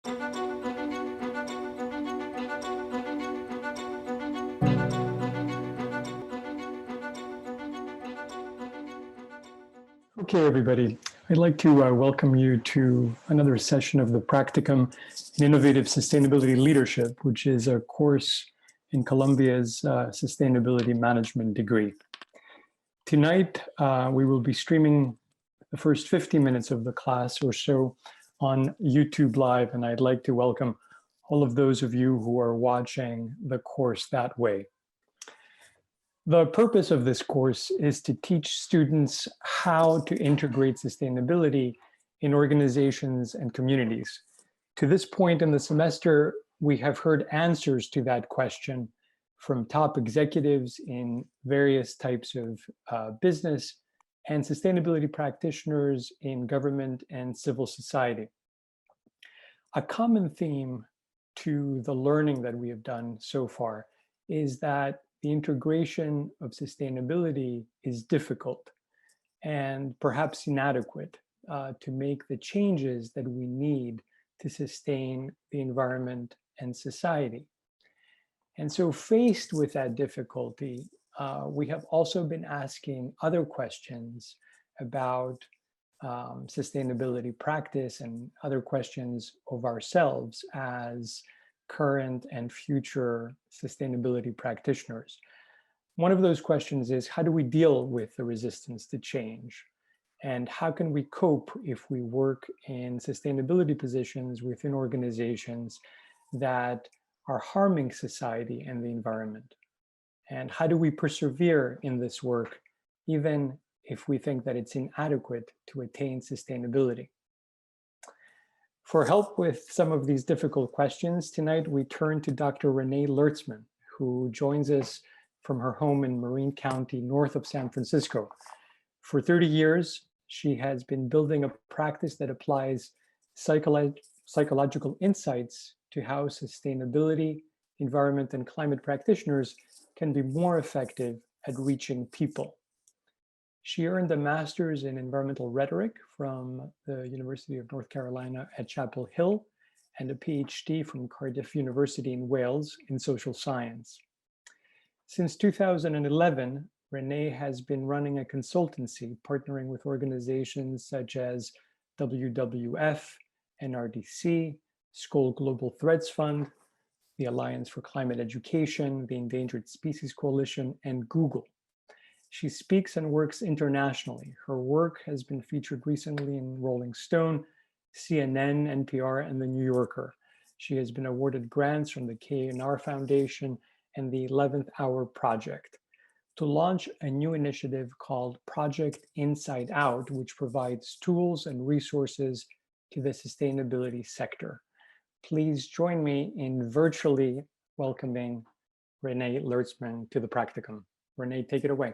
Okay, everybody. I'd like to welcome you to another session of the Practicum in Innovative Sustainability Leadership, which is a course in Columbia's Sustainability Management degree. Tonight, we will be streaming the first 50 minutes of the class or so on YouTube Live, and I'd like to welcome all of those of you who are watching the course that way. The purpose of this course is to teach students how to integrate sustainability in organizations and communities. To this point in the semester, we have heard answers to that question from top executives in various types of business and sustainability practitioners in government and civil society. A common theme to the learning that we have done so far is that the integration of sustainability is difficult and perhaps inadequate to make the changes that we need to sustain the environment and society. And so faced with that difficulty, we have also been asking other questions about sustainability practice and other questions of ourselves as current and future sustainability practitioners. One of those questions is, how do we deal with the resistance to change? And how can we cope if we work in sustainability positions within organizations that are harming society and the environment? And how do we persevere in this work, even if we think that it's inadequate to attain sustainability? For help with some of these difficult questions, tonight we turn to Dr. Renée Lertzman, who joins us from her home in Marin County, north of San Francisco. For 30 years, she has been building a practice that applies psychological insights to how sustainability, environment, and climate practitioners can be more effective at reaching people. She earned a master's in environmental rhetoric from the University of North Carolina at Chapel Hill and a PhD from Cardiff University in Wales in social science. Since 2011, Renée has been running a consultancy partnering with organizations such as WWF, NRDC, Skoll Global Threats Fund, the Alliance for Climate Education, the Endangered Species Coalition, and Google. She speaks and works internationally. Her work has been featured recently in Rolling Stone, CNN, NPR, and The New Yorker. She has been awarded grants from the K&R Foundation and the 11th Hour Project to launch a new initiative called Project InsideOut, which provides tools and resources to the sustainability sector. Please join me in virtually welcoming Renée Lertzman to the Practicum. Renée, take it away.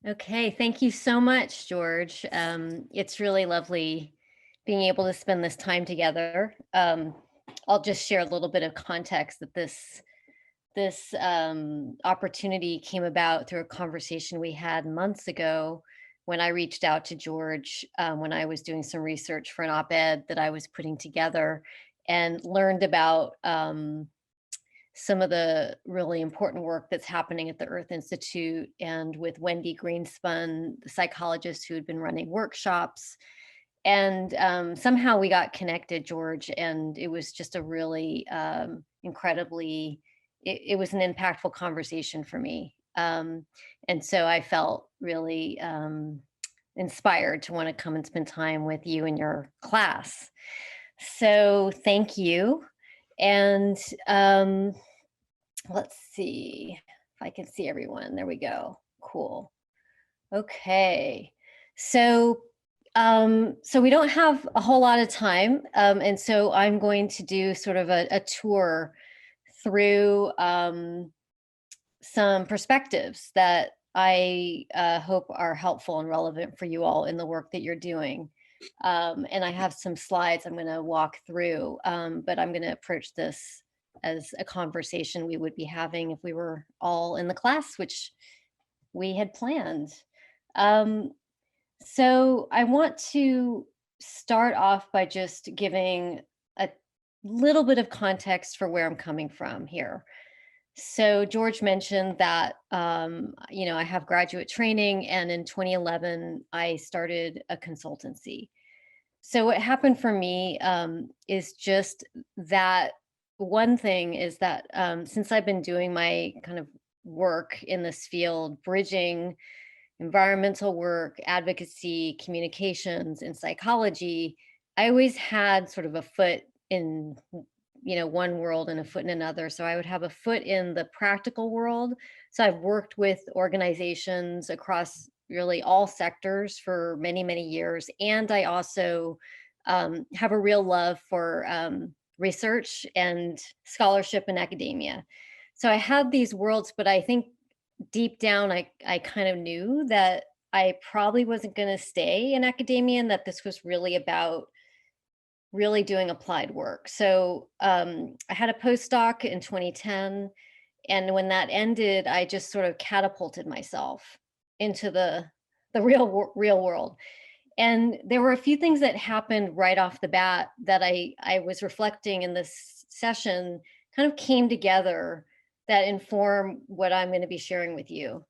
Okay, thank you so much, George. It's really lovely being able to spend this time together. I'll just share a little bit of context that this opportunity came about through a conversation we had months ago when I reached out to George when I was doing some research for an op-ed that I was putting together and learned about some of the really important work that's happening at the Earth Institute and with Wendy Greenspun, the psychologist who had been running workshops. And somehow we got connected, George, and it was just a really incredibly, it was an impactful conversation for me. And so I felt really inspired to want to come and spend time with you and your class. So thank you. And let's see if I can see everyone. There we go. Cool. Okay. So we don't have a whole lot of time. And so I'm going to do sort of a tour through some perspectives that I hope are helpful and relevant for you all in the work that you're doing. And I have some slides I'm going to walk through, but I'm going to approach this as a conversation we would be having if we were all in the class, which we had planned. So I want to start off by just giving a little bit of context for where I'm coming from here. So George mentioned that, I have graduate training, and in 2011, I started a consultancy. So what happened for me is just that one thing is that since I've been doing my kind of work in this field, bridging environmental work, advocacy, communications, and psychology, I always had sort of a foot in, one world and a foot in another. So I would have a foot in the practical world. So I've worked with organizations across really all sectors for many, many years. And I also have a real love for research and scholarship and academia. So I had these worlds, but I think deep down, I kind of knew that I probably wasn't going to stay in academia, and that this was really about really doing applied work. So I had a postdoc in 2010, and when that ended, I just sort of catapulted myself into the real world. And there were a few things that happened right off the bat that I was reflecting in this session, kind of came together, that inform what I'm going to be sharing with you.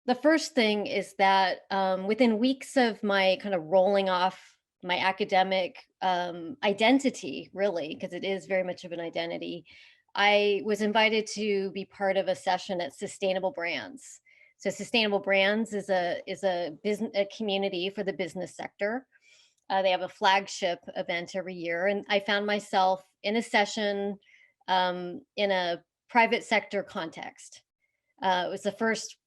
The first thing is that within weeks of my kind of rolling off my academic identity, really, because it is very much of an identity, I was invited to be part of a session at Sustainable Brands. So Sustainable Brands is a business, a community for the business sector. They have a flagship event every year, and I found myself in a session in a private sector context. It was the first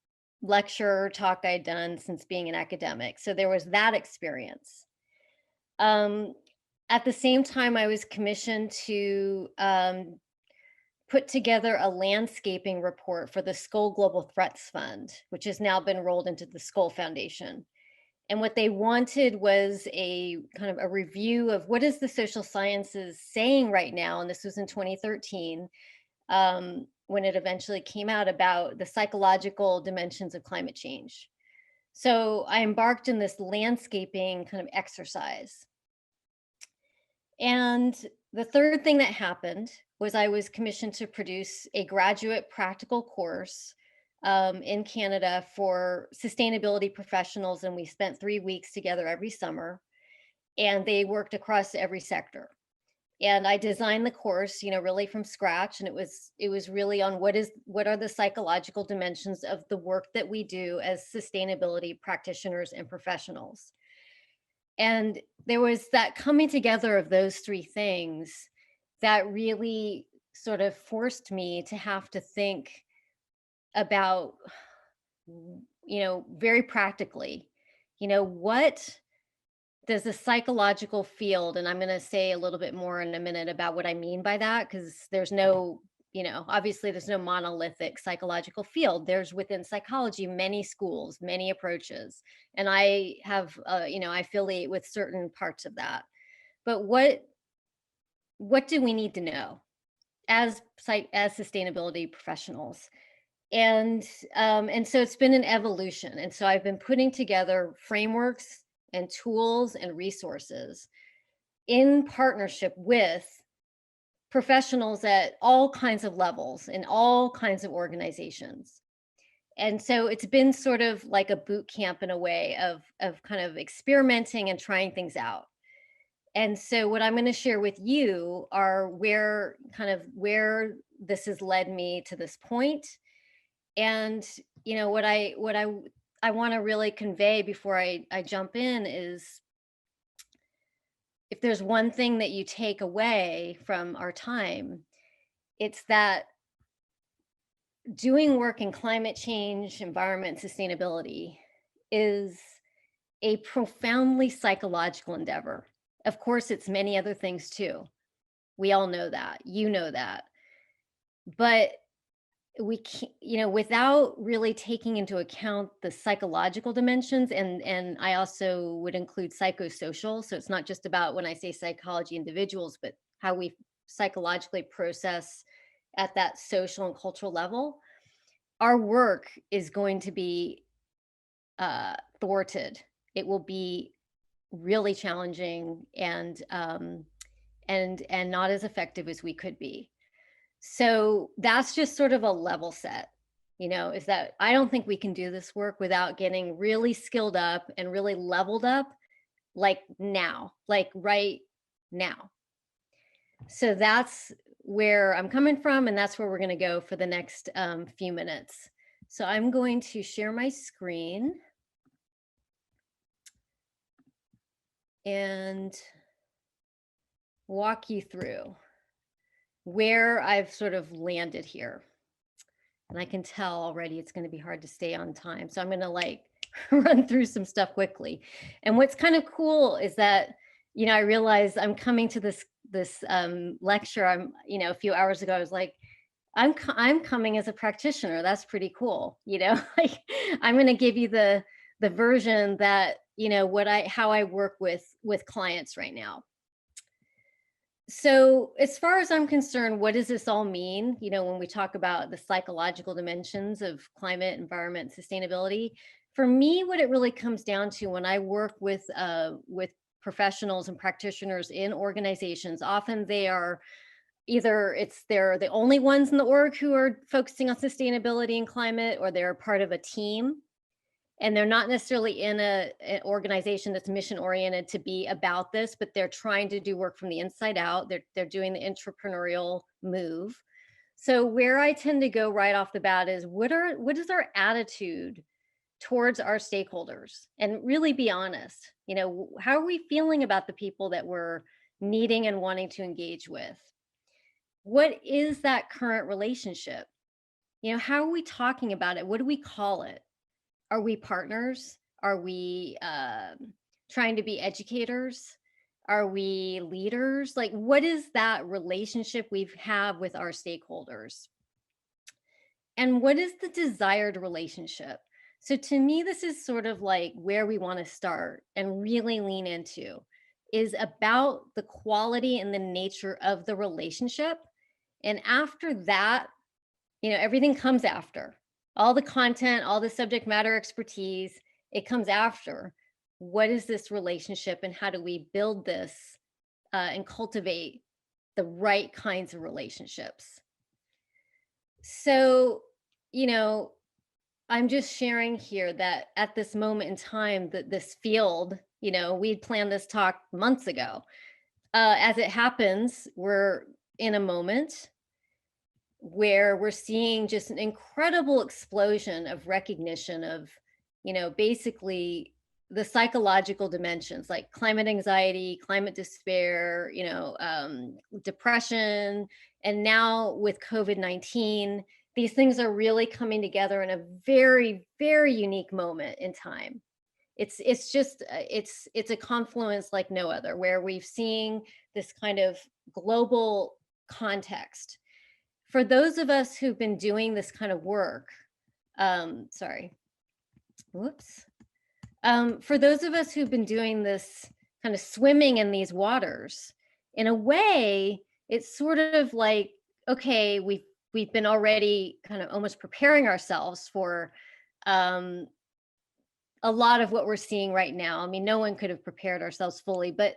lecture talk I'd done since being an academic. So there was that experience. At the same time, I was commissioned to put together a landscaping report for the Skoll Global Threats Fund, which has now been rolled into the Skoll Foundation. And what they wanted was a kind of a review of what is the social sciences saying right now, and this was in 2013, when it eventually came out, about the psychological dimensions of climate change. So I embarked in this landscaping kind of exercise. And the third thing that happened was I was commissioned to produce a graduate practical course in Canada for sustainability professionals. And we spent 3 weeks together every summer, and they worked across every sector. And I designed the course, really from scratch. And it was really on what are the psychological dimensions of the work that we do as sustainability practitioners and professionals. And there was that coming together of those three things that really sort of forced me to have to think about, very practically, what does the psychological field, and I'm going to say a little bit more in a minute about what I mean by that, because there's no, obviously there's no monolithic psychological field. There's within psychology many schools, many approaches, and I have, I affiliate with certain parts of that. But what do we need to know as sustainability professionals? And so it's been an evolution, and so I've been putting together frameworks and tools and resources in partnership with professionals at all kinds of levels in all kinds of organizations. And so it's been sort of like a boot camp in a way of kind of experimenting and trying things out. And so what I'm going to share with you are where this has led me to this point. And what I want to really convey before I jump in is, if there's one thing that you take away from our time, it's that doing work in climate change, environment, sustainability is a profoundly psychological endeavor. Of course, it's many other things too. We all know that, that. But we can't, without really taking into account the psychological dimensions, and I also would include psychosocial. So it's not just about, when I say psychology, individuals, but how we psychologically process at that social and cultural level. Our work is going to be thwarted. It will be really challenging and not as effective as we could be. So that's just sort of a level set, is that I don't think we can do this work without getting really skilled up and really leveled up, like now, like right now. So that's where I'm coming from, and that's where we're going to go for the next few minutes. So I'm going to share my screen and walk you through where I've sort of landed here. And I can tell already it's going to be hard to stay on time. So I'm going to like run through some stuff quickly. And what's kind of cool is that, I realized I'm coming to this lecture. A few hours ago, I was like, I'm coming as a practitioner. That's pretty cool. Like I'm going to give you the version that, how I work with clients right now. So as far as I'm concerned, what does this all mean? When we talk about the psychological dimensions of climate, environment, sustainability, for me, what it really comes down to when I work with professionals and practitioners in organizations, often they are either they're the only ones in the org who are focusing on sustainability and climate, or they're part of a team. And they're not necessarily in an organization that's mission oriented to be about this, but they're trying to do work from the inside out. They're doing the entrepreneurial move. So where I tend to go right off the bat is what is our attitude towards our stakeholders, and really be honest. How are we feeling about the people that we're needing and wanting to engage with? What is that current relationship? How are we talking about it? What do we call it? Are we partners? Are we trying to be educators? Are we leaders? Like, what is that relationship we have with our stakeholders? And what is the desired relationship? So to me, this is sort of like where we want to start and really lean into, is about the quality and the nature of the relationship. And after that, everything comes after. All the content, all the subject matter expertise, it comes after. What is this relationship, and how do we build this and cultivate the right kinds of relationships? So, I'm just sharing here that at this moment in time, that this field, we'd planned this talk months ago. As it happens, we're in a moment where we're seeing just an incredible explosion of recognition of, basically the psychological dimensions, like climate anxiety, climate despair, depression. And now with COVID-19, these things are really coming together in a very, very unique moment in time. It's a confluence like no other, where we've seen this kind of global context. For those of us who've been doing this kind of work, for those of us who've been doing this kind of swimming in these waters, in a way, it's sort of like, okay, we've been already kind of almost preparing ourselves for a lot of what we're seeing right now. I mean, no one could have prepared ourselves fully, but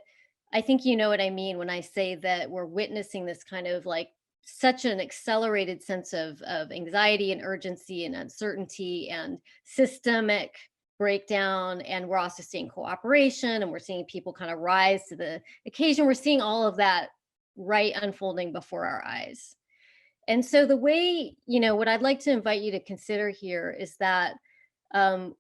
I think you know what I mean when I say that we're witnessing this kind of like such an accelerated sense of anxiety and urgency and uncertainty and systemic breakdown. And we're also seeing cooperation, and we're seeing people kind of rise to the occasion. We're seeing all of that right unfolding before our eyes. And so the way, what I'd like to invite you to consider here is that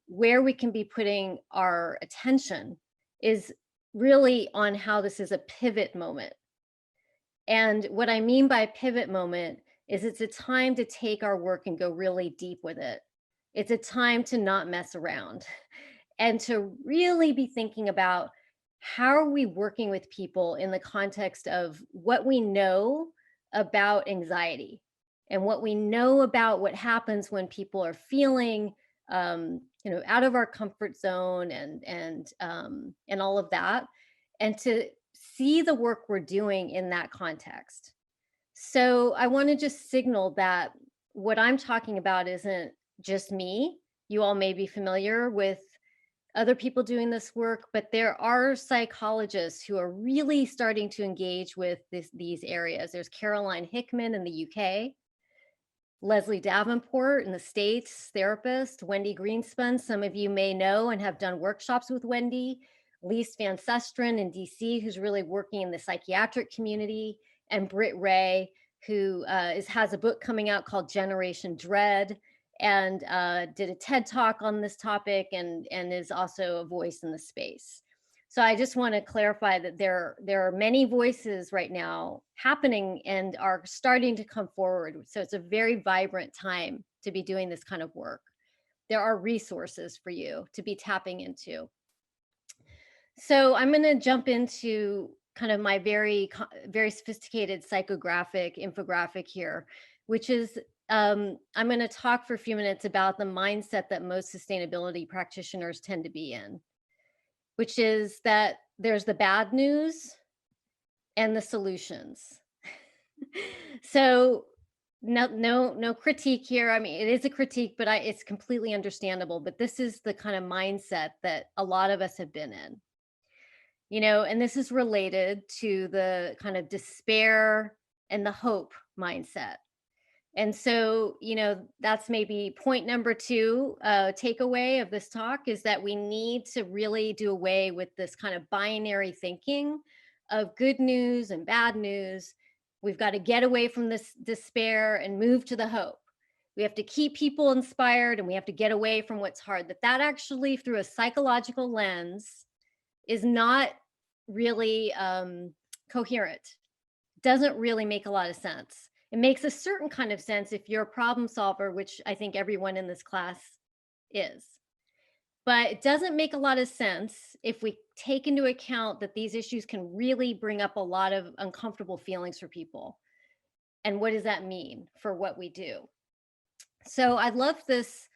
where we can be putting our attention is really on how this is a pivot moment. And what I mean by pivot moment is it's a time to take our work and go really deep with it. It's a time to not mess around and to really be thinking about how are we working with people in the context of what we know about anxiety and what we know about what happens when people are feeling out of our comfort zone and all of that, and to see the work we're doing in that context. So I want to just signal that what I'm talking about isn't just me. You all may be familiar with other people doing this work, but there are psychologists who are really starting to engage with these areas. There's Caroline Hickman in the UK, Leslie Davenport in the States, therapist, Wendy Greenspun, some of you may know and have done workshops with Wendy, Lise Van Susteren in DC, who's really working in the psychiatric community, and Britt Ray, who has a book coming out called Generation Dread, and did a TED Talk on this topic, and is also a voice in the space. So I just want to clarify that there are many voices right now happening and are starting to come forward. So it's a very vibrant time to be doing this kind of work. There are resources for you to be tapping into. So I'm going to jump into kind of my very sophisticated psychographic infographic here, which is I'm going to talk for a few minutes about the mindset that most sustainability practitioners tend to be in, which is that there's the bad news and the solutions. So no critique here. I mean, it is a critique, but it's completely understandable. But this is the kind of mindset that a lot of us have been in. You know, and this is related to the kind of despair and the hope mindset. And so, you know, that's maybe point number 2 takeaway of this talk, is that we need to really do away with this kind of binary thinking of good news and bad news. We've got to get away from this despair and move to the hope. We have to keep people inspired, and we have to get away from what's hard. That actually, through a psychological lens, is not really coherent. Doesn't really make a lot of sense. It makes a certain kind of sense if you're a problem solver, which I think everyone in this class is. But it doesn't make a lot of sense if we take into account that these issues can really bring up a lot of uncomfortable feelings for people. And what does that mean for what we do? So I love this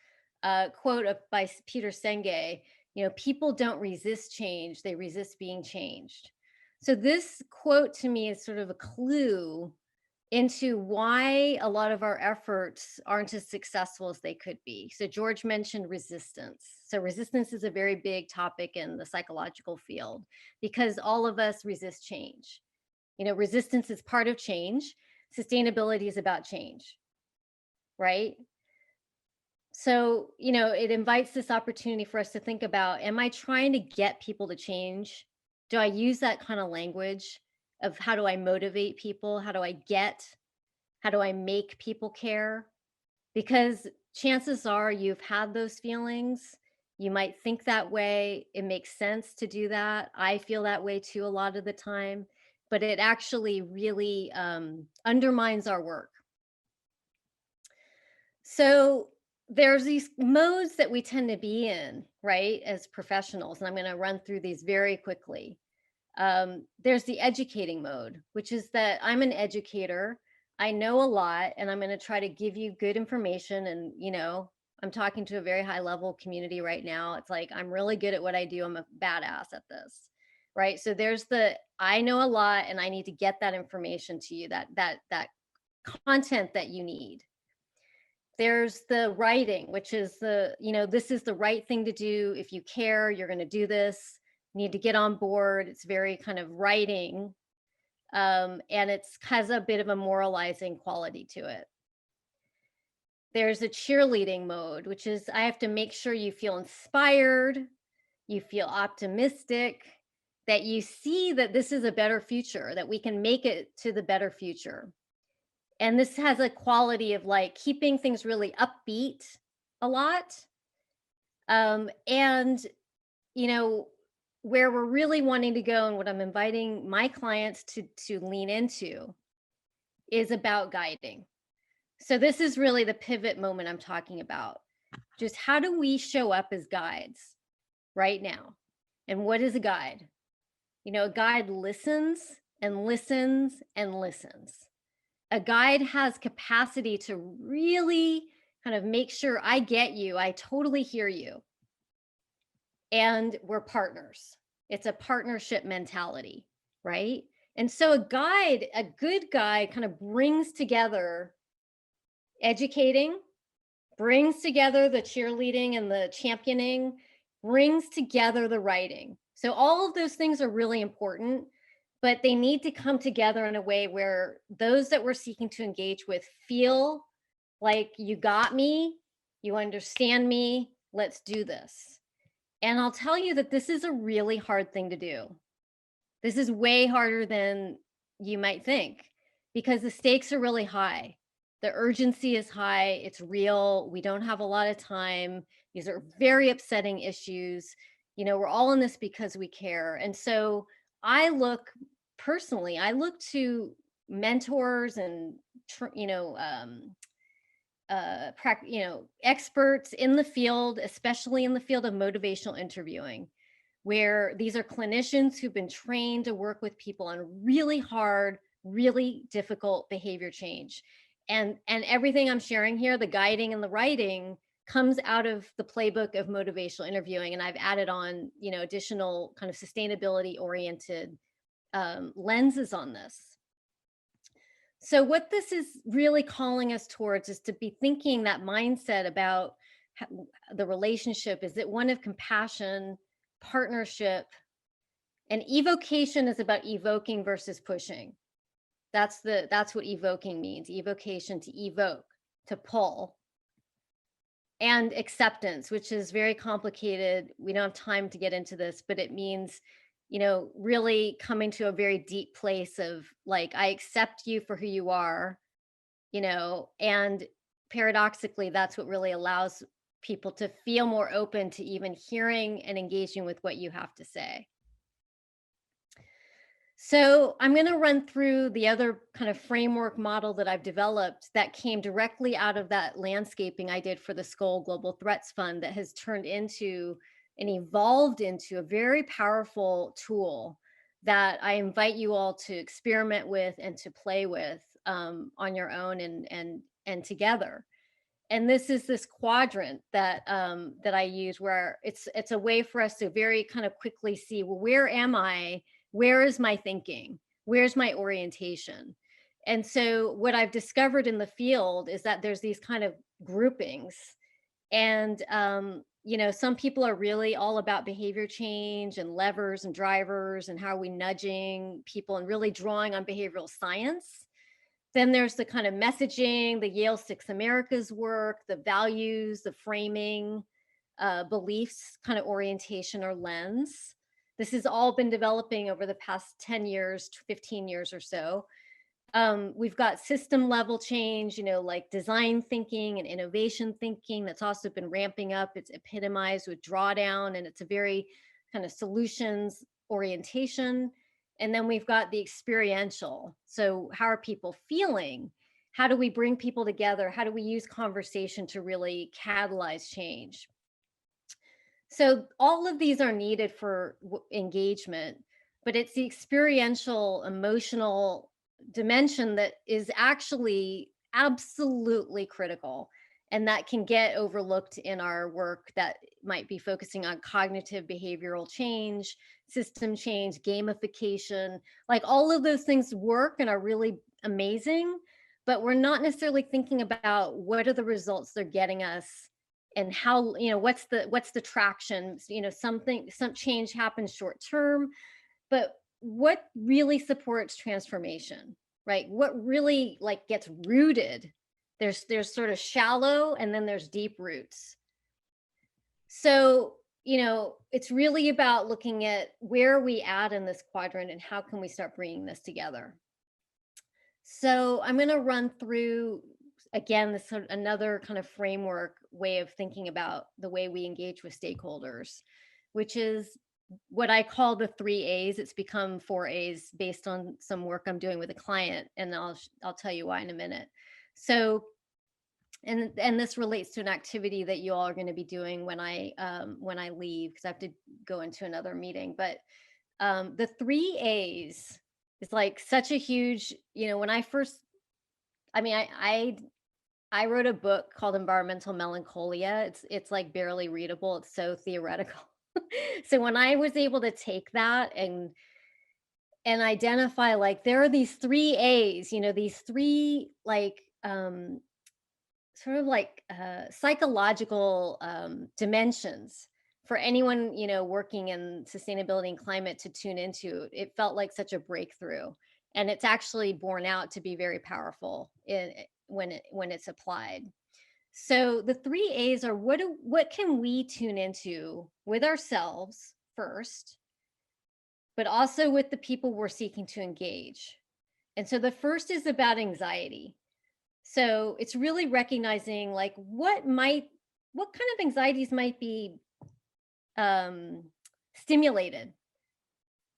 quote by Peter Senge. You know, people don't resist change, they resist being changed. So this quote to me is sort of a clue into why a lot of our efforts aren't as successful as they could be. So George mentioned resistance. So resistance is a very big topic in the psychological field because all of us resist change. You know, resistance is part of change. Sustainability is about change, right? So, you know, it invites this opportunity for us to think about, am I trying to get people to change? Do I use that kind of language of how do I motivate people? How do I make people care? Because chances are you've had those feelings. You might think that way. It makes sense to do that. I feel that way too a lot of the time, but it actually really undermines our work. So there's these modes that we tend to be in, right, as professionals, and I'm going to run through these very quickly. There's the educating mode, which is that I'm an educator. I know a lot, and I'm going to try to give you good information. And, you know, I'm talking to a very high level community right now. It's like, I'm really good at what I do. I'm a badass at this, right? So there's I know a lot, and I need to get that information to you, that content that you need. There's the writing, which is this is the right thing to do. If you care, you're going to do this. You need to get on board. It's very kind of writing. And it has a bit of a moralizing quality to it. There's a cheerleading mode, which is I have to make sure you feel inspired, you feel optimistic, that you see that this is a better future, that we can make it to the better future. And this has a quality of like keeping things really upbeat a lot. And, you know, where we're really wanting to go and what I'm inviting my clients to lean into is about guiding. So this is really the pivot moment I'm talking about. Just how do we show up as guides right now? And what is a guide? You know, a guide listens and listens and listens. A guide has capacity to really kind of make sure I get you, I totally hear you. And we're partners. It's a partnership mentality, right? And so a good guide kind of brings together educating, brings together the cheerleading and the championing, brings together the writing. So all of those things are really important, but they need to come together in a way where those that we're seeking to engage with feel like you got me, you understand me, let's do this. And I'll tell you that this is a really hard thing to do. This is way harder than you might think because the stakes are really high. The urgency is high, it's real, we don't have a lot of time. These are very upsetting issues. You know, we're all in this because we care. And so I look personally, I look to mentors and experts in the field, especially in the field of motivational interviewing, where these are clinicians who've been trained to work with people on really hard, really difficult behavior change. And everything I'm sharing here, the guiding and the writing, comes out of the playbook of motivational interviewing. And I've added on, additional kind of sustainability oriented lenses on this. So what this is really calling us towards is to be thinking that mindset about the relationship. Is it one of compassion, partnership, and evocation is about evoking versus pushing. That's what evoking means. Evocation, to evoke, to pull. And acceptance, which is very complicated. We don't have time to get into this, but it means, really coming to a very deep place of like, I accept you for who you are, and paradoxically, that's what really allows people to feel more open to even hearing and engaging with what you have to say. So I'm going to run through the other kind of framework model that I've developed that came directly out of that landscaping I did for the Skoll Global Threats Fund that has turned into and evolved into a very powerful tool that I invite you all to experiment with and to play with on your own and together. And this is this quadrant that that I use, where it's a way for us to very kind of quickly see, well, where am I? Where is my thinking? Where's my orientation? And so what I've discovered in the field is that there's these kind of groupings. And, some people are really all about behavior change and levers and drivers and how are we nudging people and really drawing on behavioral science. Then there's the kind of messaging, the Yale Six Americas work, the values, the framing, beliefs, kind of orientation or lens. This has all been developing over the past 10 years, 15 years or so. We've got system level change, like design thinking and innovation thinking that's also been ramping up. It's epitomized with drawdown, and it's a very kind of solutions orientation. And then we've got the experiential. So how are people feeling? How do we bring people together? How do we use conversation to really catalyze change? So all of these are needed for engagement, but it's the experiential, emotional dimension that is actually absolutely critical, and that can get overlooked in our work that might be focusing on cognitive behavioral change, system change, gamification. Like, all of those things work and are really amazing, but we're not necessarily thinking about what are the results they're getting us and how, what's the traction. Some change happens short term, but what really supports transformation, right? What really like gets rooted? There's sort of shallow, and then there's deep roots. So, it's really about looking at where are we at in this quadrant and how can we start bringing this together. So I'm going to run through, again, this sort of another kind of framework way of thinking about the way we engage with stakeholders, which is what I call the 3 A's. It's become 4 A's based on some work I'm doing with a client, and I'll tell you why in a minute. So, and this relates to an activity that you all are going to be doing when I leave, because I have to go into another meeting. But the 3 A's is like such a huge, when I first, I wrote a book called Environmental Melancholia. It's like barely readable. It's so theoretical. So when I was able to take that and identify, like, there are these 3 A's, these 3 like sort of like psychological dimensions for anyone, working in sustainability and climate to tune into, it felt like such a breakthrough. And it's actually borne out to be very powerful when it's applied. So the 3 A's are what can we tune into with ourselves first, but also with the people we're seeking to engage. And so the first is about anxiety. So it's really recognizing like what kind of anxieties might be stimulated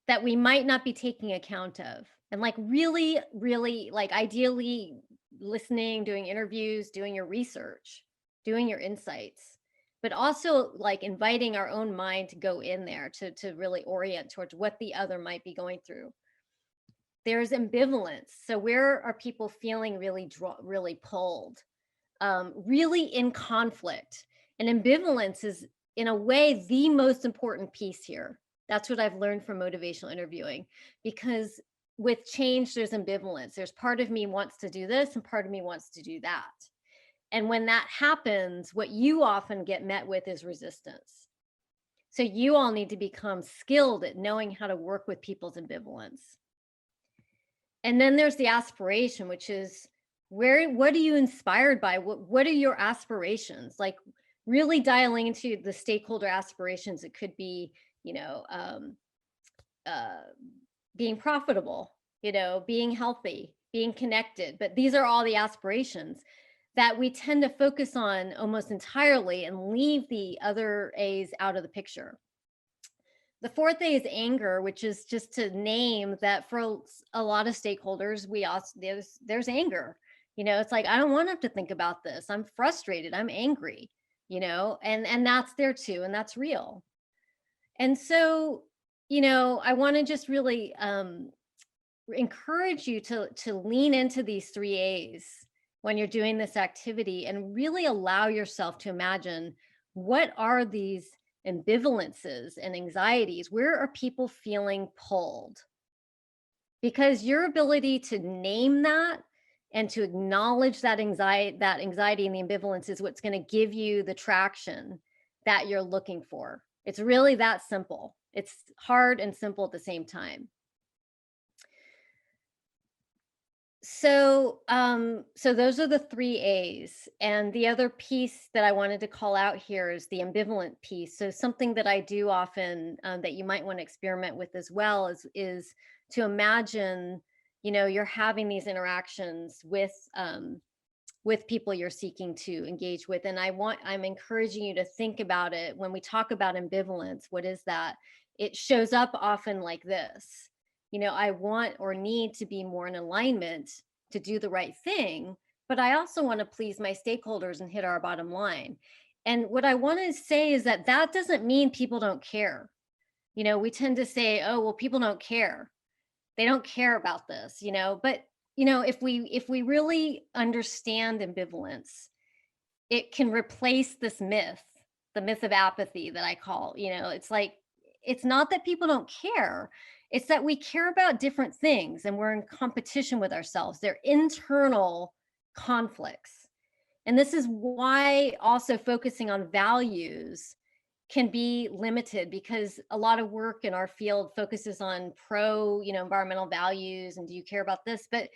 that we might not be taking account of. And like really, really like ideally listening, doing interviews, doing your research, doing your insights, but also like inviting our own mind to go in there to really orient towards what the other might be going through. There's ambivalence. So where are people feeling really pulled, really in conflict? And ambivalence is in a way the most important piece here. That's what I've learned from motivational interviewing, because with change, there's ambivalence. There's part of me wants to do this and part of me wants to do that. And when that happens, what you often get met with is resistance. So you all need to become skilled at knowing how to work with people's ambivalence. And then there's the aspiration, which is what are you inspired by? What are your aspirations? Like really dialing into the stakeholder aspirations. It could be, being profitable, being healthy, being connected. But these are all the aspirations that we tend to focus on almost entirely and leave the other A's out of the picture. The 4th A is anger, which is just to name that for a lot of stakeholders, there's anger. It's like, I don't want to have to think about this. I'm frustrated. I'm angry, and that's there too. And that's real. And so, I want to just really encourage you to lean into these 3 A's when you're doing this activity and really allow yourself to imagine what are these ambivalences and anxieties. Where are people feeling pulled? Because your ability to name that and to acknowledge that anxiety and the ambivalence is what's going to give you the traction that you're looking for. It's really that simple. It's hard and simple at the same time. So, so those are the 3 A's. And the other piece that I wanted to call out here is the ambivalent piece. So something that I do often that you might want to experiment with as well is to imagine, you're having these interactions with people you're seeking to engage with. And I'm encouraging you to think about it. When we talk about ambivalence, what is that? It shows up often like this. I want or need to be more in alignment to do the right thing, but I also want to please my stakeholders and hit our bottom line. And what I want to say is that doesn't mean people don't care. We tend to say, oh, well, people don't care. They don't care about this, but if we really understand ambivalence, it can replace this myth, the myth of apathy that I call, it's like, it's not that people don't care. It's that we care about different things and we're in competition with ourselves. They're internal conflicts. And this is why also focusing on values can be limited, because a lot of work in our field focuses on environmental values and do you care about this? But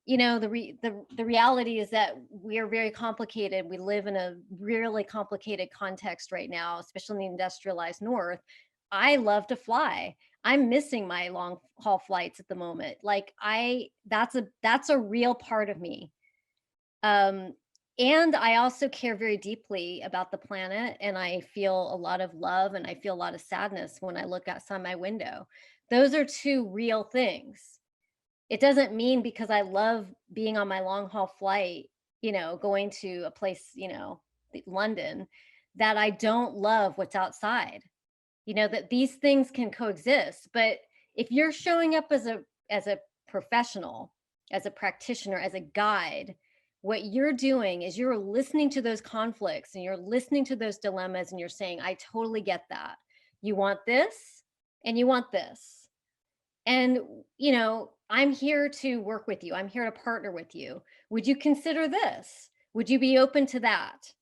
the reality is that we are very complicated. We live in a really complicated context right now, especially in the industrialized North. I love to fly. I'm missing my long haul flights at the moment. Like that's a real part of me. And I also care very deeply about the planet, and I feel a lot of love and I feel a lot of sadness when I look outside my window. Those are 2 real things. It doesn't mean because I love being on my long haul flight, going to a place, London, that I don't love what's outside. That these things can coexist. But if you're showing up as a professional, as a practitioner, as a guide, what you're doing is you're listening to those conflicts and you're listening to those dilemmas and you're saying, I totally get that. You want this and you want this. And, I'm here to work with you. I'm here to partner with you. Would you consider this? Would you be open to that?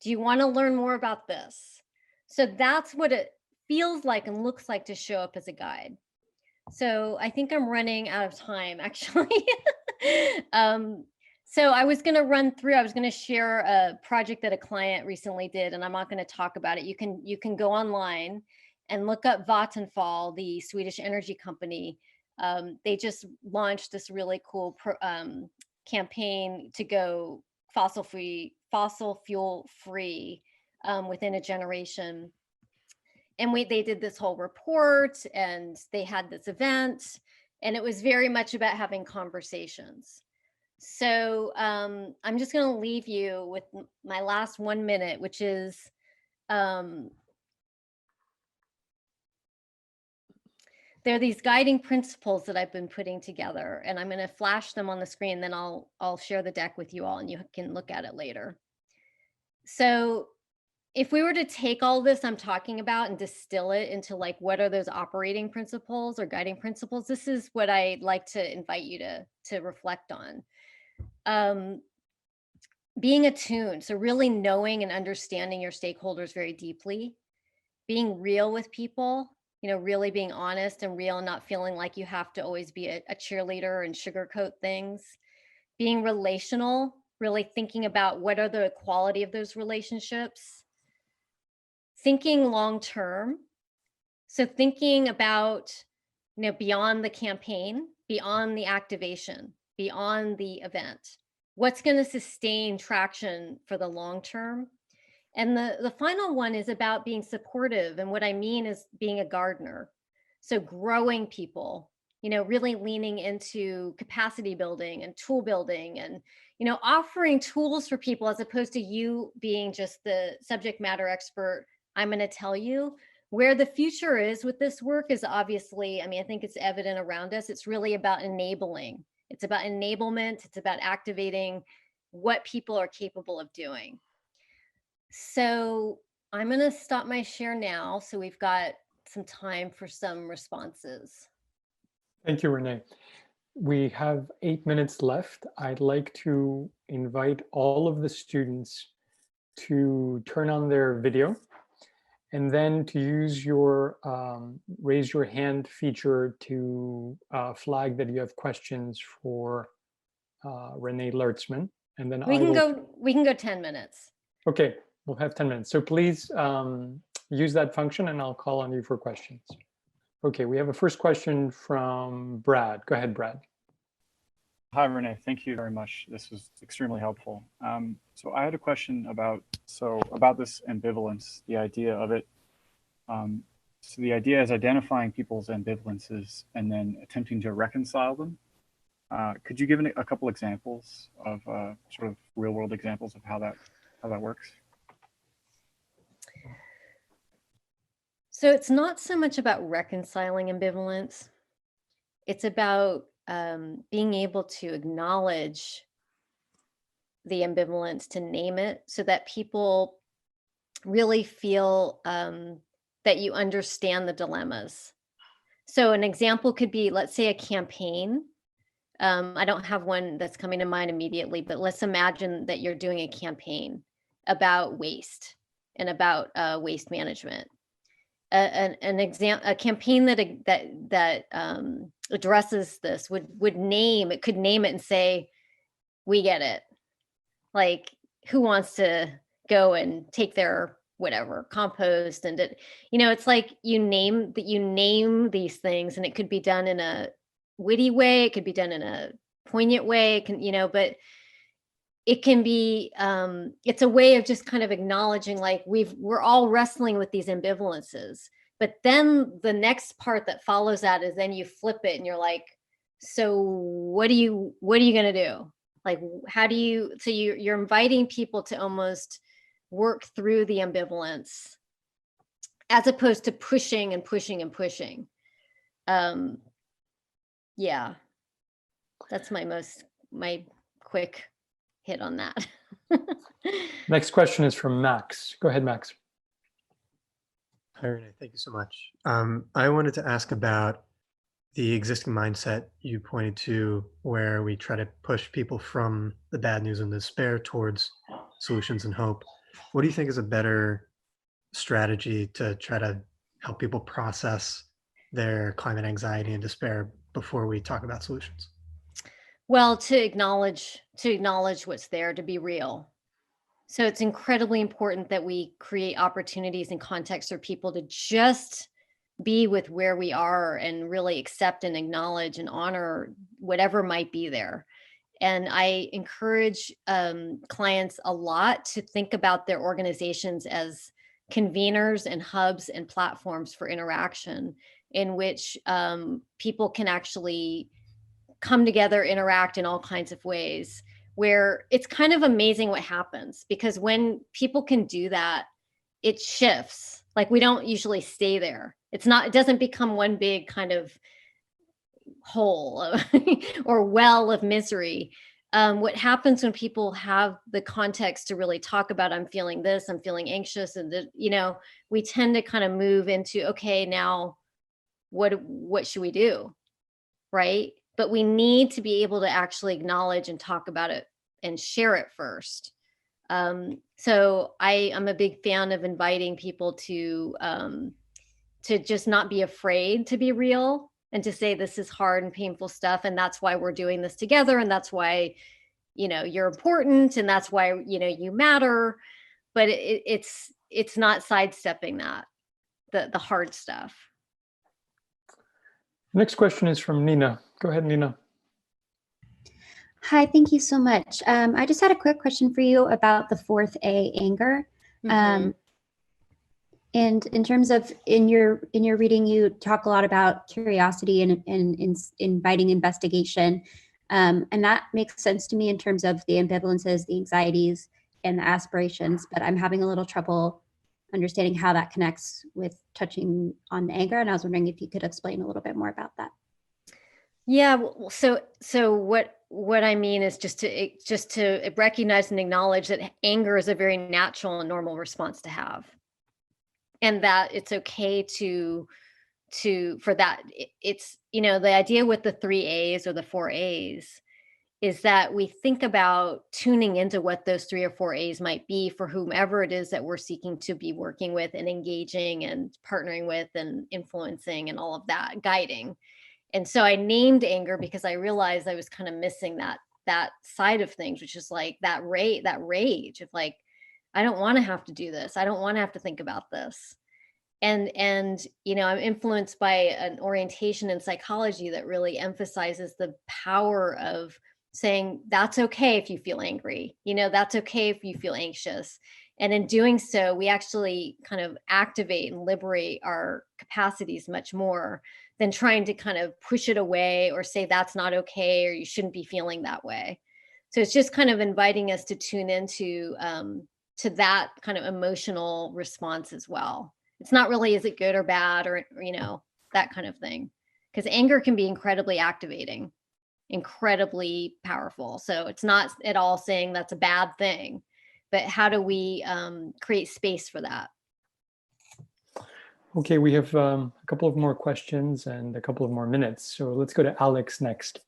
Do you want to learn more about this? So that's what it feels like and looks like to show up as a guide. So I think I'm running out of time, actually. So I was going to share a project that a client recently did, and I'm not going to talk about it. You can go online and look up Vattenfall, the Swedish energy company. They just launched this really cool campaign to go fossil fuel free within a generation. And they did this whole report, and they had this event, and it was very much about having conversations. So I'm just going to leave you with my last 1 minute, which is there are these guiding principles that I've been putting together, and I'm going to flash them on the screen. Then I'll share the deck with you all, and you can look at it later. So if we were to take all this I'm talking about and distill it into like, what are those operating principles or guiding principles? This is what I'd like to invite you to reflect on. Being attuned, so really knowing and understanding your stakeholders very deeply, being real with people, really being honest and real, and not feeling like you have to always be a cheerleader and sugarcoat things, being relational, really thinking about what are the quality of those relationships, thinking long-term. So thinking about, beyond the campaign, beyond the activation, beyond the event, what's going to sustain traction for the long term. And the final one is about being supportive. And what I mean is being a gardener. So growing people, really leaning into capacity building and tool building, and, offering tools for people as opposed to you being just the subject matter expert. I'm going to tell you where the future is with this work is obviously, I think it's evident around us. It's really about enabling. It's about enablement. It's about activating what people are capable of doing. So I'm going to stop my share now. So we've got some time for some responses. Thank you, Renee. We have 8 minutes left. I'd like to invite all of the students to turn on their video and then to use your raise your hand feature to flag that you have questions for Renée Lertzman. And then we can go 10 minutes. Okay, we'll have 10 minutes. So please use that function and I'll call on you for questions. Okay, we have a first question from Brad. Go ahead, Brad. Hi, Renee. Thank you very much. This was extremely helpful. So I had a question about this ambivalence, the idea of it. So the idea is identifying people's ambivalences and then attempting to reconcile them. Could you give a couple examples of sort of real-world examples of how that works? So it's not so much about reconciling ambivalence. It's about being able to acknowledge the ambivalence, to name it, so that people really feel that you understand the dilemmas. So an example could be, let's say, a campaign. I don't have one that's coming to mind immediately, but let's imagine that you're doing a campaign about waste and about waste management. A campaign that addresses this could name it and say, we get it. Like, who wants to go and take their whatever compost, and it's like you name these things, and it could be done in a witty way, it could be done in a poignant way, it can, but it can be it's a way of just kind of acknowledging, like, we're all wrestling with these ambivalences. But then the next part that follows that is then you flip it and you're like, so what are you going to do? Like, how do you, so you're inviting people to almost work through the ambivalence as opposed to pushing and pushing and pushing. Yeah, that's my quick hit on that. Next question is from Max. Go ahead, Max. Hi, Renee. Thank you so much. I wanted to ask about the existing mindset you pointed to, where we try to push people from the bad news and despair towards solutions and hope. What do you think is a better strategy to try to help people process their climate anxiety and despair before we talk about solutions? Well, to acknowledge what's there, to be real. So it's incredibly important that we create opportunities and contexts for people to just be with where we are and really accept and acknowledge and honor whatever might be there. And I encourage clients a lot to think about their organizations as conveners and hubs and platforms for interaction in which people can actually come together, interact in all kinds of ways, where it's kind of amazing what happens, because when people can do that, it shifts. Like, we don't usually stay there. It doesn't become one big kind of hole or well of misery. What happens when people have the context to really talk about, I'm feeling this, I'm feeling anxious, and we tend to kind of move into, okay, now what should we do, right? But we need to be able to actually acknowledge and talk about it and share it first. So I'm a big fan of inviting people to just not be afraid to be real and to say, this is hard and painful stuff, and that's why we're doing this together, and that's why you're important, and that's why you matter. But it's not sidestepping that, the hard stuff. Next question is from Nina. Go ahead, Nina. Hi, thank you so much. I just had a quick question for you about the fourth A, anger. Mm-hmm. And in terms of in your reading, you talk a lot about curiosity and inviting investigation. And that makes sense to me in terms of the ambivalences, the anxieties, and the aspirations, but I'm having a little trouble understanding how that connects with touching on the anger. And I was wondering if you could explain a little bit more about that. Yeah. So what I mean is just to recognize and acknowledge that anger is a very natural and normal response to have, and that it's okay for that. It's the idea with the 3 A's or the 4 A's is that we think about tuning into what those 3 or 4 A's might be for whomever it is that we're seeking to be working with and engaging and partnering with and influencing and all of that, guiding. And so I named anger because I realized I was kind of missing that side of things, which is like that rage of like, I don't want to have to do this. I don't want to have to think about this. And I'm influenced by an orientation in psychology that really emphasizes the power of saying, that's okay if you feel angry, that's okay if you feel anxious. And in doing so, we actually kind of activate and liberate our capacities much more than trying to kind of push it away or say that's not okay or you shouldn't be feeling that way. So it's just kind of inviting us to tune into to that kind of emotional response as well. It's not really, is it good or bad or, that kind of thing. Because anger can be incredibly activating, incredibly powerful. So it's not at all saying that's a bad thing, but how do we create space for that? Okay, we have a couple of more questions and a couple of more minutes. So let's go to Alex next.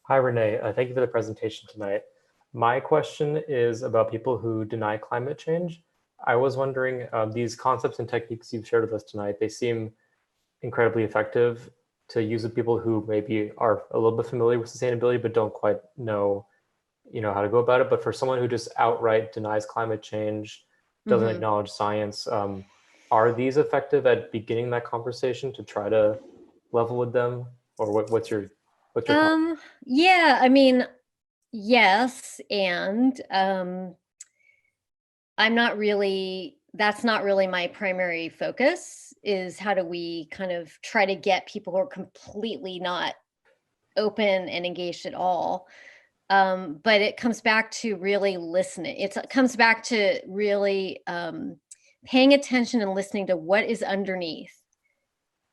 Hi, Renee. Thank you for the presentation tonight. My question is about people who deny climate change. I was wondering, these concepts and techniques you've shared with us tonight, they seem incredibly effective to use with people who maybe are a little bit familiar with sustainability, but don't quite know, how to go about it. But for someone who just outright denies climate change, doesn't acknowledge science, are these effective at beginning that conversation to try to level with them? Or what's your thought? Yeah, I mean, yes. And that's not really my primary focus, is how do we kind of try to get people who are completely not open and engaged at all. But it comes back to really listening. It comes back to really paying attention and listening to what is underneath.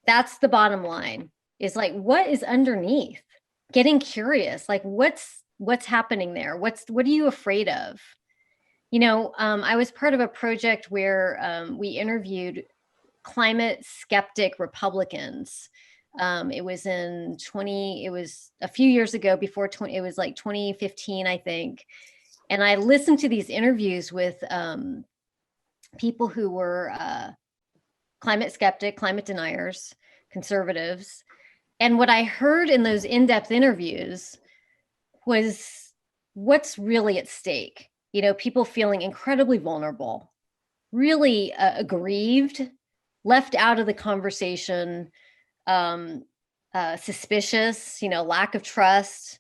That's the bottom line, is like, what is underneath? Getting curious, like what's happening there? What are you afraid of? I was part of a project where we interviewed climate skeptic Republicans. It was a few years ago, it was like 2015, I think. And I listened to these interviews with people who were climate skeptic, climate deniers, conservatives. And what I heard in those in-depth interviews was what's really at stake. You know, people feeling incredibly vulnerable, really aggrieved, left out of the conversation, suspicious, you know, lack of trust,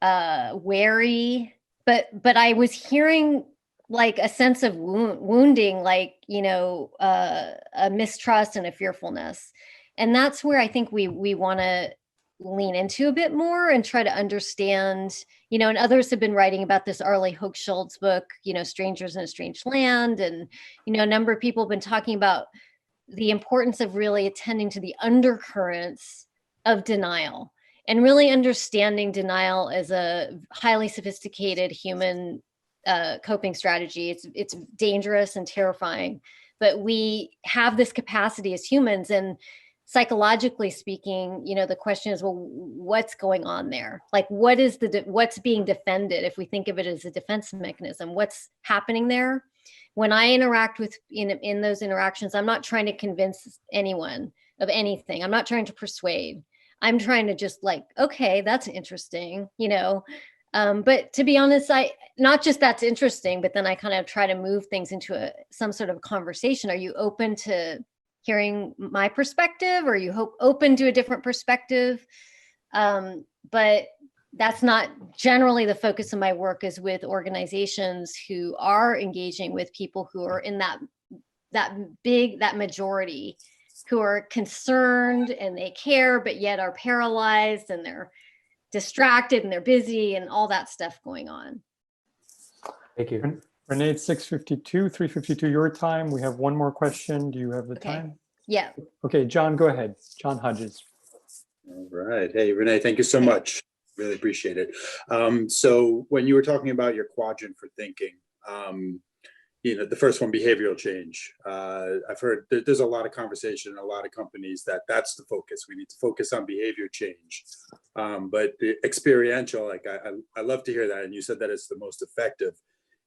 wary. But I was hearing like a sense of wounding, like, you know, a mistrust and a fearfulness. And that's where I think we want to lean into a bit more and try to understand, you know, and others have been writing about this. Arlie Hochschild's book, you know, Strangers in a Strange Land. And, you know, a number of people have been talking about the importance of really attending to the undercurrents of denial and really understanding denial as a highly sophisticated human coping strategy. It's dangerous and terrifying, but we have this capacity as humans. And psychologically speaking, you know, the question is, well, what's going on there? Like, what's being defended? If we think of it as a defense mechanism, what's happening there? When I interact with, in those interactions, I'm not trying to convince anyone of anything. I'm not trying to persuade. I'm trying to just like, okay, that's interesting, you know. But to be honest, not just that's interesting, but then I kind of try to move things into some sort of conversation. Are you open to hearing my perspective? Or are you open to a different perspective? But that's not generally the focus of my work, is with organizations who are engaging with people who are in that majority, who are concerned and they care, but yet are paralyzed and they're distracted and they're busy and all that stuff going on. Thank you. Renee, it's 6:52, 3:52 your time. We have one more question. Do you have the time? Yeah. Okay, John, go ahead. John Hodges. All right. Hey, Renee, thank you so much. Really appreciate it. So when you were talking about your quadrant for thinking, you know, the first one, behavioral change. I've heard there's a lot of conversation in a lot of companies that's the focus. We need to focus on behavior change. But the experiential, like I love to hear that. And you said that it's the most effective.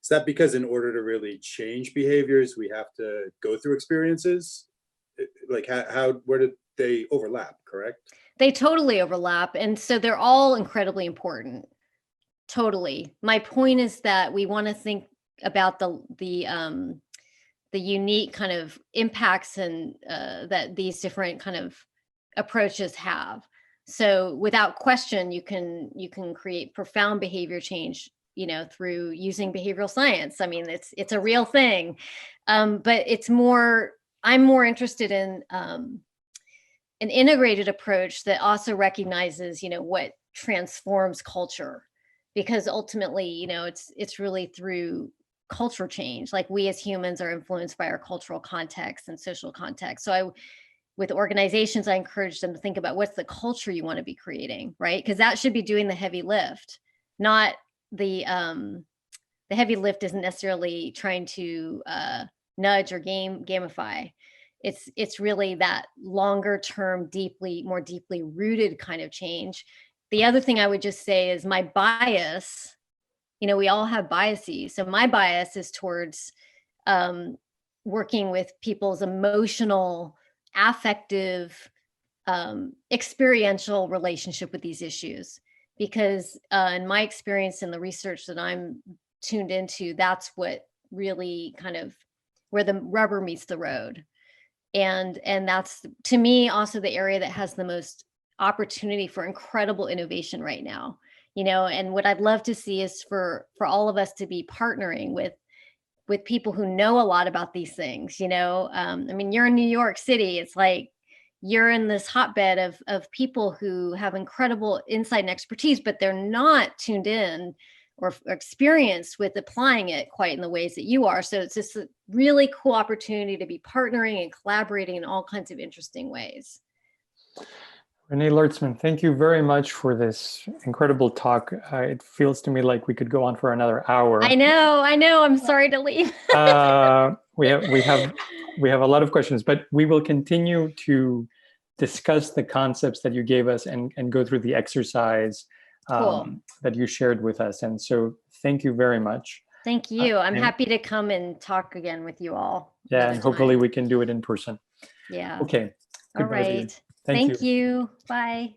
Is that because in order to really change behaviors, we have to go through experiences? Like where did they overlap, correct? They totally overlap. And so they're all incredibly important. Totally. My point is that we want to think about the unique kind of impacts and that these different kind of approaches have. So without question, you can create profound behavior change, you know, through using behavioral science. I mean, it's a real thing, but I'm more interested in an integrated approach that also recognizes, you know, what transforms culture, because ultimately, you know, it's really through culture change. Like, we as humans are influenced by our cultural context and social context. So with organizations, I encourage them to think about what's the culture you want to be creating, right? Because that should be doing the heavy lift, not the heavy lift isn't necessarily trying to nudge or gamify. It's really that longer term, more deeply rooted kind of change. The other thing I would just say is my bias, you know, we all have biases. So my bias is towards working with people's emotional, affective, experiential relationship with these issues. Because in my experience in the research that I'm tuned into, that's what really kind of where the rubber meets the road. And that's, to me, also the area that has the most opportunity for incredible innovation right now. You know, and what I'd love to see is for all of us to be partnering with people who know a lot about these things. You know, I mean, you're in New York City. It's like you're in this hotbed of people who have incredible insight and expertise, but they're not tuned in or experienced with applying it quite in the ways that you are. So it's just a really cool opportunity to be partnering and collaborating in all kinds of interesting ways. Renée Lertzman, thank you very much for this incredible talk. It feels to me like we could go on for another hour. I know. I'm sorry to leave. We have a lot of questions, but we will continue to discuss the concepts that you gave us and go through the exercise Cool. that you shared with us. And so thank you very much. Thank you. I'm and- happy to come and talk again with you all. Yeah, another and hopefully time. we can do it in person. Yeah. Okay. All Goodbye to you. right. Thank you. Thank you. Bye.